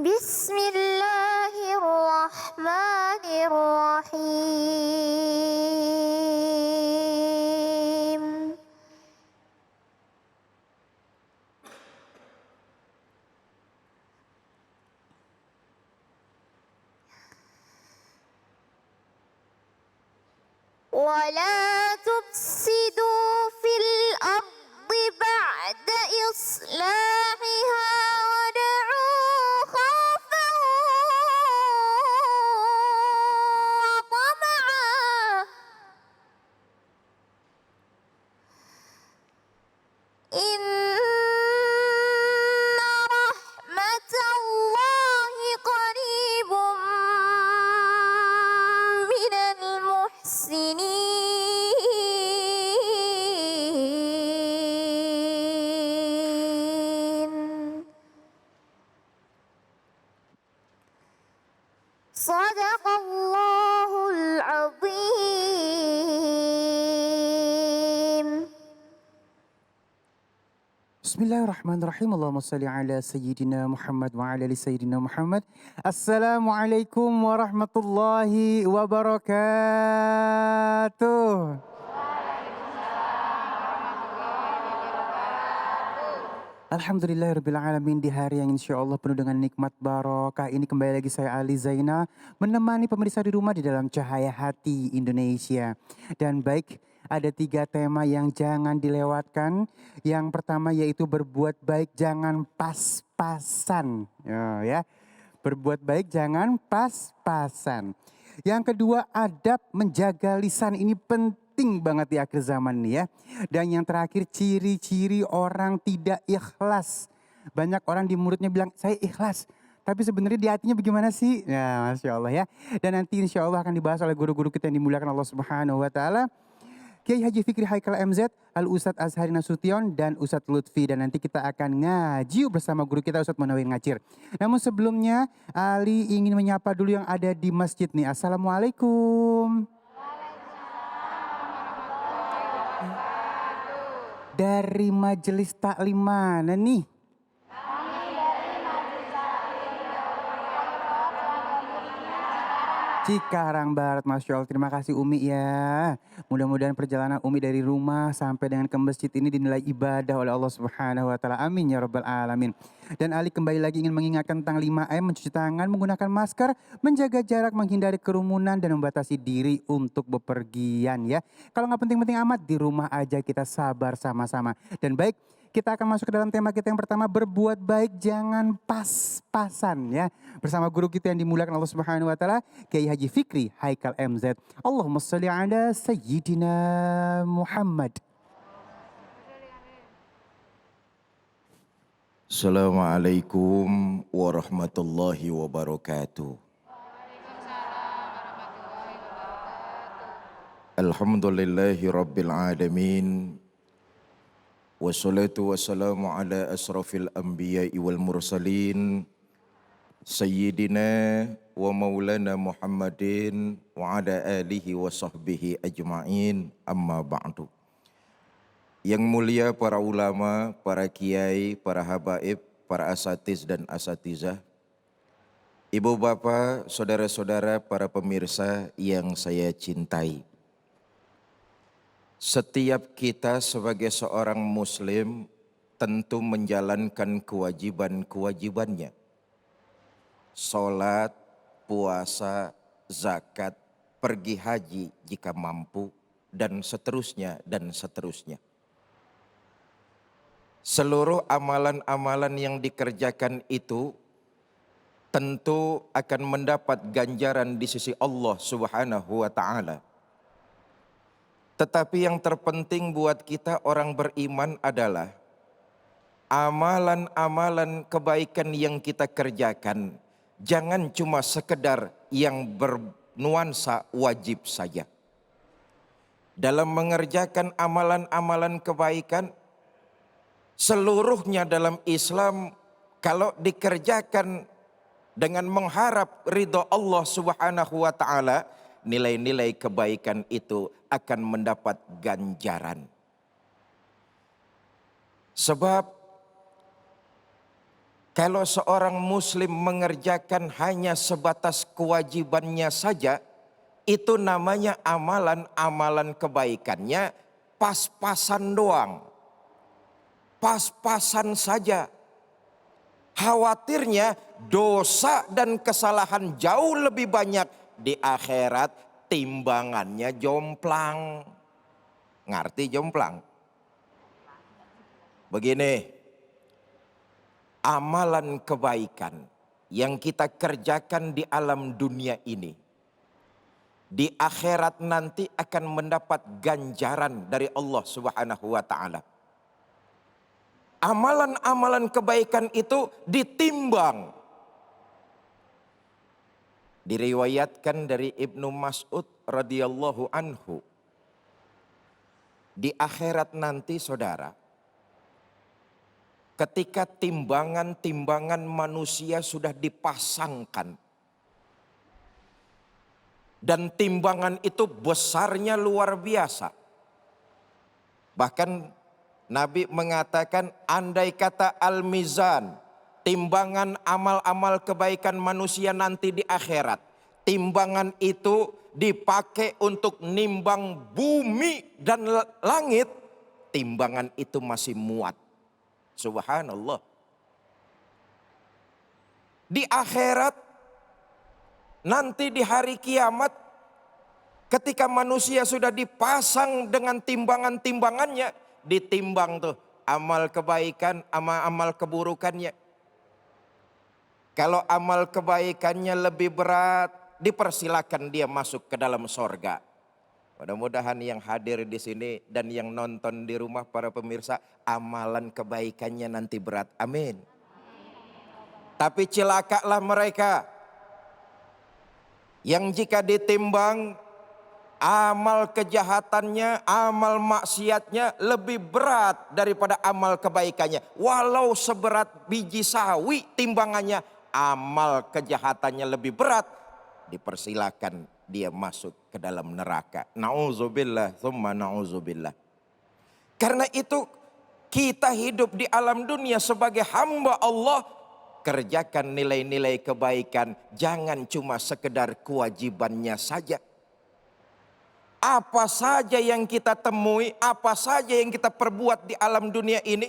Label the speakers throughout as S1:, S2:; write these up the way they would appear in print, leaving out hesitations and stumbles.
S1: Bismillahirrahmanirrahim. ولا تفسدوا في الأرض بعد إصلاحها وادعوه خوفا وطمعا إن رحمة الله قريب من المحسنين. صدق الله العظيم.
S2: Bismillahirrahmanirrahim. Allahumma salli ala Sayyidina Muhammad wa ala ali Sayyidina Muhammad. Assalamualaikum warahmatullahi wabarakatuh. Alhamdulillahirrabbilalamin, di hari yang insya Allah penuh dengan nikmat barokah ini kembali lagi saya Ali Zaina menemani pemirsa di rumah di dalam Cahaya Hati Indonesia. Dan baik, ada 3 tema yang jangan dilewatkan. Yang pertama yaitu berbuat baik jangan pas-pasan. Ya, berbuat baik jangan pas-pasan. Yang kedua, adab menjaga lisan, ini penting banget di akhir zaman nih ya. Dan yang terakhir, ciri-ciri orang tidak ikhlas. Banyak orang di mulutnya bilang saya ikhlas, tapi sebenarnya di hatinya bagaimana sih? Ya, Masya Allah ya. Dan nanti insya Allah akan dibahas oleh guru-guru kita yang dimuliakan Allah Subhanahu wa Ta'ala, Kiai Haji Fikri Haikal MZ, Al Ustadz Azhari Nasution, dan Ustadz Lutfi. Dan nanti kita akan ngaji bersama guru kita Ustadz Munawir Ngacir. Namun sebelumnya Ali ingin menyapa dulu yang ada di masjid nih. Assalamualaikum. Dari majelis taklim mana nih? Cikarang Barat, Masya Allah. Terima kasih Umi ya. Mudah-mudahan perjalanan Umi dari rumah sampai dengan ke masjid ini dinilai ibadah oleh Allah Subhanahu wa Ta'ala. Amin ya Rabbal Alamin. Dan Ali kembali lagi ingin mengingatkan tentang 5M, mencuci tangan, menggunakan masker, menjaga jarak, menghindari kerumunan, dan membatasi diri untuk bepergian ya. Kalau nggak penting-penting amat, di rumah aja kita sabar sama-sama. Dan baik, kita akan masuk ke dalam tema kita yang pertama, berbuat baik jangan pas-pasan ya. Bersama guru kita yang dimuliakan Allah Subhanahu wa Ta'ala, Kiai Haji Fikri Haikal MZ. Allahumma sholli ala Sayyidina Muhammad.
S3: Assalamualaikum warahmatullahi wabarakatuh. Alhamdulillahi rabbil alamin. Wassalatu wassalamu ala asrafil anbiya'i wal mursalin Sayyidina wa maulana Muhammadin wa ala alihi wa sahbihi ajma'in, amma ba'du. Yang mulia para ulama, para kiai, para habaib, para asatiz dan asatizah, ibu bapak, saudara-saudara, para pemirsa yang saya cintai. Setiap kita sebagai seorang muslim tentu menjalankan kewajiban-kewajibannya. Salat, puasa, zakat, pergi haji jika mampu, dan seterusnya dan seterusnya. Seluruh amalan-amalan yang dikerjakan itu tentu akan mendapat ganjaran di sisi Allah Subhanahu wa Ta'ala. Tetapi yang terpenting buat kita orang beriman adalah amalan-amalan kebaikan yang kita kerjakan jangan cuma sekedar yang bernuansa wajib saja. Dalam mengerjakan amalan-amalan kebaikan, seluruhnya dalam Islam kalau dikerjakan dengan mengharap ridho Allah Subhanahu wa Ta'ala, nilai-nilai kebaikan itu akan mendapat ganjaran. Sebab Kalau seorang muslim mengerjakan hanya sebatas kewajibannya saja, itu namanya amalan-amalan kebaikannya pas-pasan doang. Pas-pasan saja. Khawatirnya dosa dan kesalahan jauh lebih banyak di akhirat, timbangannya jomplang. Ngerti jomplang? Begini, amalan kebaikan yang kita kerjakan di alam dunia ini, di akhirat nanti akan mendapat ganjaran dari Allah Subhanahu wa taala. Amalan-amalan kebaikan itu ditimbang. Diriwayatkan dari Ibnu Mas'ud radhiyallahu anhu. Di akhirat nanti saudara, ketika timbangan-timbangan manusia sudah dipasangkan, dan timbangan itu besarnya luar biasa. Bahkan Nabi mengatakan, andai kata al-mizan, timbangan amal-amal kebaikan manusia nanti di akhirat, timbangan itu dipakai untuk nimbang bumi dan langit, timbangan itu masih muat. Subhanallah. Di akhirat, nanti di hari kiamat, ketika manusia sudah dipasang dengan timbangan-timbangannya, ditimbang tuh amal kebaikan, amal keburukannya. Kalau amal kebaikannya lebih berat, dipersilakan dia masuk ke dalam sorga. Mudah-mudahan yang hadir di sini dan yang nonton di rumah para pemirsa, amalan kebaikannya nanti berat. Amin. Tapi celakalah mereka yang jika ditimbang amal kejahatannya, amal maksiatnya lebih berat daripada amal kebaikannya. Walau seberat biji sawi timbangannya, amal kejahatannya lebih berat, dipersilakan dia masuk ke dalam neraka. Na'udzubillah, thumma na'udzubillah. Karena itu kita hidup di alam dunia sebagai hamba Allah, kerjakan nilai-nilai kebaikan, jangan cuma sekedar kewajibannya saja. Apa saja yang kita temui, apa saja yang kita perbuat di alam dunia ini,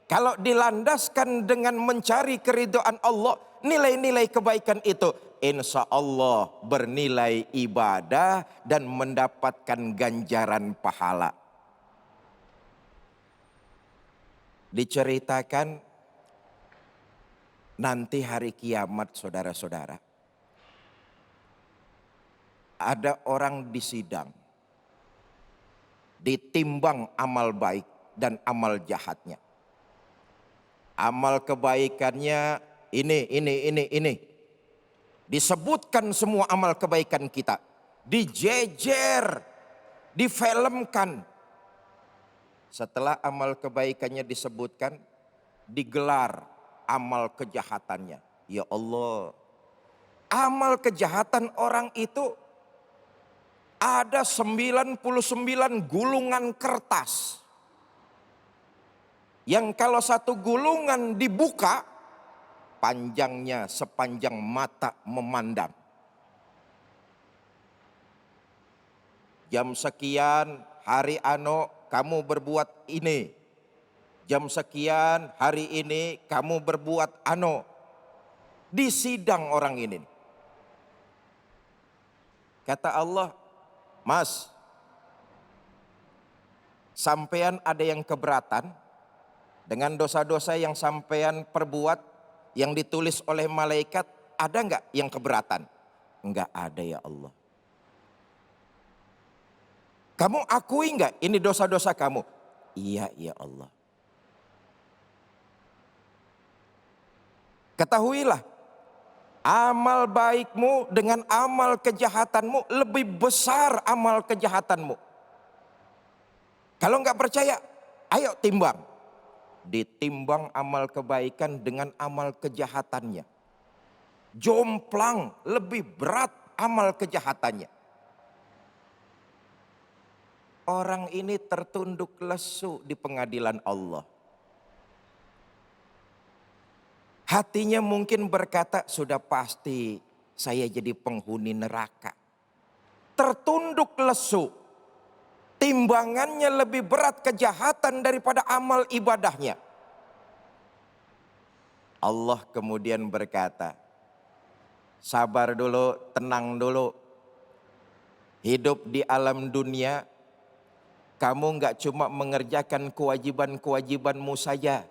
S3: kalau dilandaskan dengan mencari keridhaan Allah, nilai-nilai kebaikan itu, insya Allah bernilai ibadah dan mendapatkan ganjaran pahala. Diceritakan nanti hari kiamat saudara-saudara, ada orang disidang, ditimbang amal baik dan amal jahatnya. Amal kebaikannya ini. Disebutkan semua amal kebaikan kita. Dijejer, difilmkan. Setelah amal kebaikannya disebutkan, digelar amal kejahatannya. Ya Allah, amal kejahatan orang itu ada 99 gulungan kertas. Yang kalau satu gulungan dibuka, panjangnya sepanjang mata memandang. Jam sekian hari ano kamu berbuat ini. Jam sekian hari ini kamu berbuat ano. Disidang orang ini. Kata Allah, Mas, sampean ada yang keberatan dengan dosa-dosa yang sampean perbuat yang ditulis oleh malaikat, ada enggak yang keberatan? Enggak ada ya Allah. Kamu akui enggak ini dosa-dosa kamu? Iya ya Allah. Ketahuilah, amal baikmu dengan amal kejahatanmu lebih besar amal kejahatanmu. Kalau enggak percaya, ayo timbang. Ditimbang amal kebaikan dengan amal kejahatannya. Jomplang lebih berat amal kejahatannya. Orang ini tertunduk lesu di pengadilan Allah. Hatinya mungkin berkata, sudah pasti saya jadi penghuni neraka. Tertunduk lesu. Timbangannya lebih berat kejahatan daripada amal ibadahnya. Allah kemudian berkata, sabar dulu, tenang dulu. Hidup di alam dunia, kamu nggak cuma mengerjakan kewajiban-kewajibanmu saja.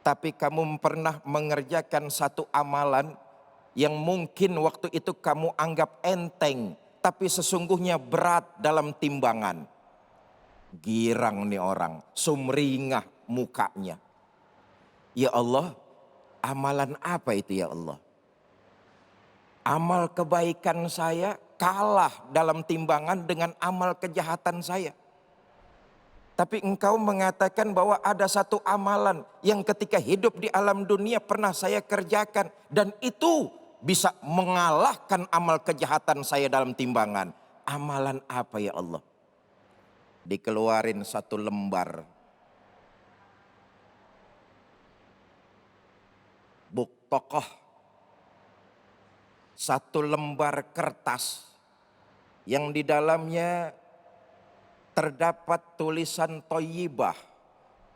S3: Tapi kamu pernah mengerjakan satu amalan yang mungkin waktu itu kamu anggap enteng. Tapi sesungguhnya berat dalam timbangan. Girang nih orang, sumringah mukanya. Ya Allah, amalan apa itu ya Allah? Amal kebaikan saya kalah dalam timbangan dengan amal kejahatan saya. Tapi engkau mengatakan bahwa ada satu amalan yang ketika hidup di alam dunia pernah saya kerjakan. Dan itu bisa mengalahkan amal kejahatan saya dalam timbangan. Amalan apa ya Allah? Dikeluarin satu lembar. Buk tokoh. Satu lembar kertas. Yang di dalamnya terdapat tulisan thayyibah.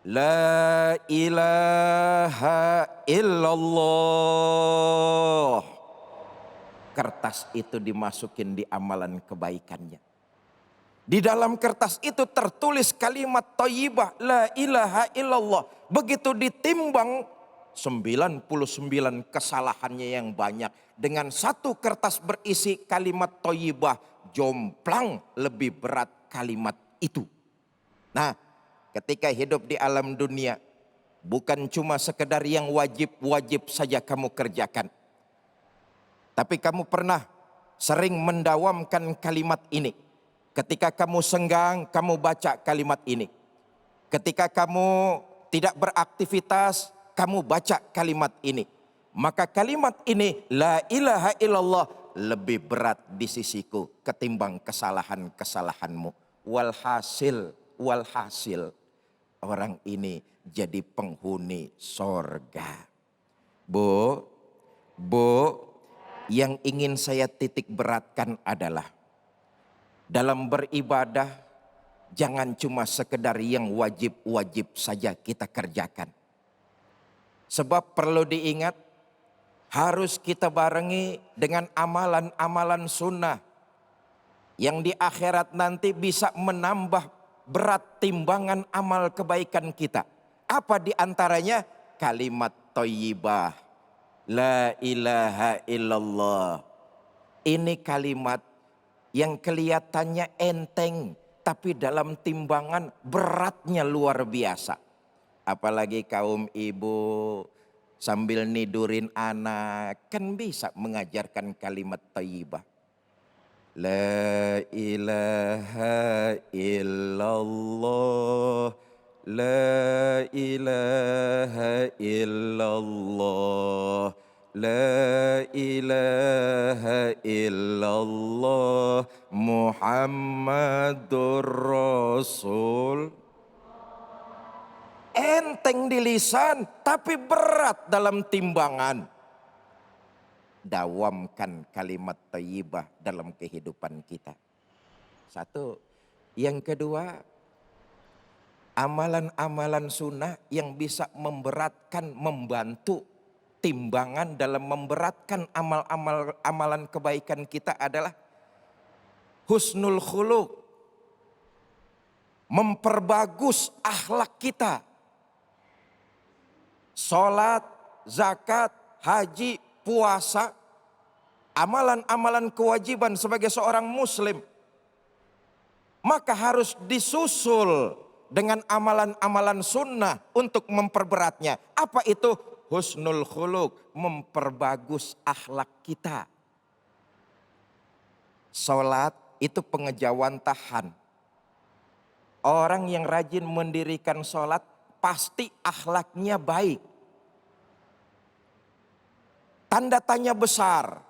S3: La ilaha illallah. Kertas itu dimasukin di amalan kebaikannya. Di dalam kertas itu tertulis kalimat thayyibah. La ilaha illallah. Begitu ditimbang 99 kesalahannya yang banyak. Dengan satu kertas berisi kalimat thayyibah. Jomplang lebih berat kalimat itu. Nah, ketika hidup di alam dunia, bukan cuma sekedar yang wajib-wajib saja kamu kerjakan. Tapi kamu pernah sering mendawamkan kalimat ini. Ketika kamu senggang, kamu baca kalimat ini. Ketika kamu tidak beraktivitas, kamu baca kalimat ini. Maka kalimat ini, la ilaha illallah, lebih berat di sisiku ketimbang kesalahan-kesalahanmu. Walhasil, orang ini jadi penghuni sorga. Bu, yang ingin saya titik beratkan adalah dalam beribadah jangan cuma sekedar yang wajib-wajib saja kita kerjakan. Sebab perlu diingat, harus kita barengi dengan amalan-amalan sunnah. Yang di akhirat nanti bisa menambah berat timbangan amal kebaikan kita. Apa di antaranya? Kalimat thayyibah. La ilaha illallah. Ini kalimat yang kelihatannya enteng. Tapi dalam timbangan beratnya luar biasa. Apalagi kaum ibu sambil nidurin anak. Kan bisa mengajarkan kalimat thayyibah. La ilaha illallah, la ilaha illallah, la ilaha illallah, Muhammadur Rasul. Enteng di lisan, tapi berat dalam timbangan. Dawamkan kalimat thayyibah dalam kehidupan kita. Satu. Yang kedua, amalan-amalan sunnah yang bisa memberatkan, membantu timbangan dalam memberatkan amalan kebaikan kita adalah husnul khuluq. Memperbagus akhlak kita. Salat, zakat, haji, puasa, amalan-amalan kewajiban sebagai seorang muslim, maka harus disusul dengan amalan-amalan sunnah untuk memperberatnya. Apa itu? Husnul khuluq, memperbagus akhlak kita. Salat itu pengejauhan tahan. Orang yang rajin mendirikan salat pasti akhlaknya baik. Tanda tanya besar.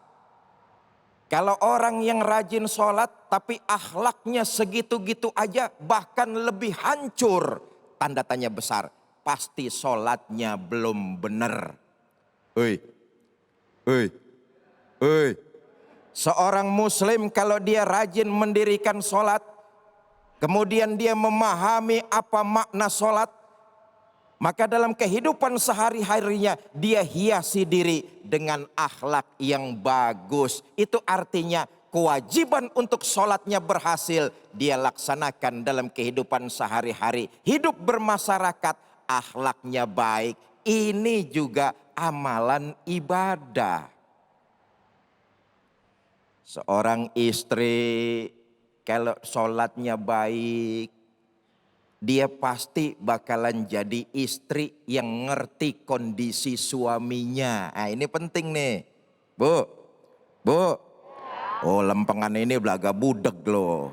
S3: Kalau orang yang rajin sholat tapi akhlaknya segitu-gitu aja bahkan lebih hancur. Tanda tanya besar. Pasti sholatnya belum benar. Oi, oi, oi. Seorang muslim kalau dia rajin mendirikan sholat, kemudian dia memahami apa makna sholat, maka dalam kehidupan sehari-harinya dia hiasi diri dengan akhlak yang bagus. Itu artinya kewajiban untuk sholatnya berhasil dia laksanakan dalam kehidupan sehari-hari. Hidup bermasyarakat, akhlaknya baik. Ini juga amalan ibadah. Seorang istri kalau sholatnya baik, dia pasti bakalan jadi istri yang ngerti kondisi suaminya. Nah, ini penting nih. Bu, bu. Oh, lempengan ini belaga budeg loh.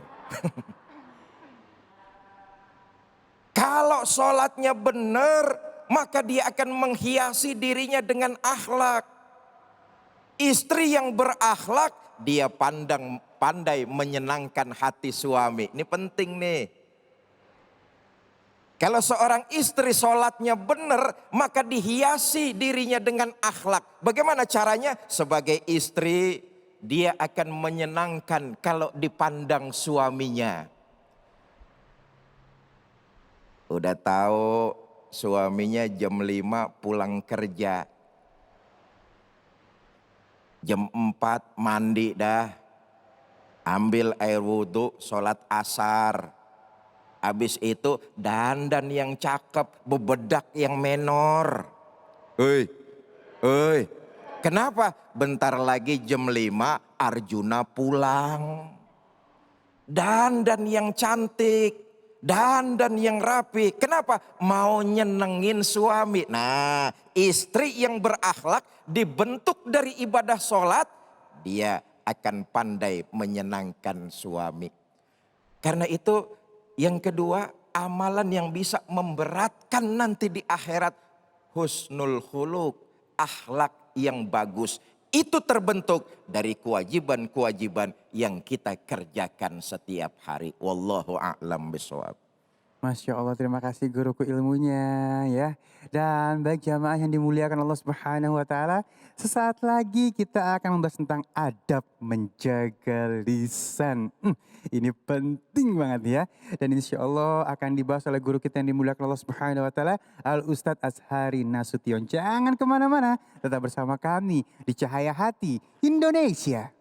S3: Kalau sholatnya benar, maka dia akan menghiasi dirinya dengan akhlak. Istri yang berakhlak, dia pandai menyenangkan hati suami. Ini penting nih. Kalau seorang istri sholatnya benar, maka dihiasi dirinya dengan akhlak. Bagaimana caranya? Sebagai istri, dia akan menyenangkan kalau dipandang suaminya. Udah tahu suaminya jam 5 pulang kerja. Jam 4 mandi dah. Ambil air wudhu, sholat asar. Habis itu dandan yang cakep, bebedak yang menor. Hei, hei. Kenapa? Bentar lagi jam 5 Arjuna pulang. Dandan yang cantik, dandan yang rapi. Kenapa? Mau nyenengin suami. Nah, istri yang berakhlak dibentuk dari ibadah sholat, dia akan pandai menyenangkan suami. Karena itu yang kedua, amalan yang bisa memberatkan nanti di akhirat, husnul khuluq, akhlak yang bagus. Itu terbentuk dari kewajiban-kewajiban yang kita kerjakan setiap hari. Wallahu a'lam bishawab.
S2: Masya Allah, terima kasih guruku ilmunya ya. Dan baik jamaah yang dimuliakan Allah Subhanahu wa Ta'ala, sesaat lagi kita akan membahas tentang adab menjaga lisan. Ini penting banget ya. Dan insya Allah akan dibahas oleh guru kita yang dimuliakan Allah Subhanahu wa Ta'ala, Al Ustadz Azhari Nasution. Jangan kemana-mana, tetap bersama kami di Cahaya Hati Indonesia.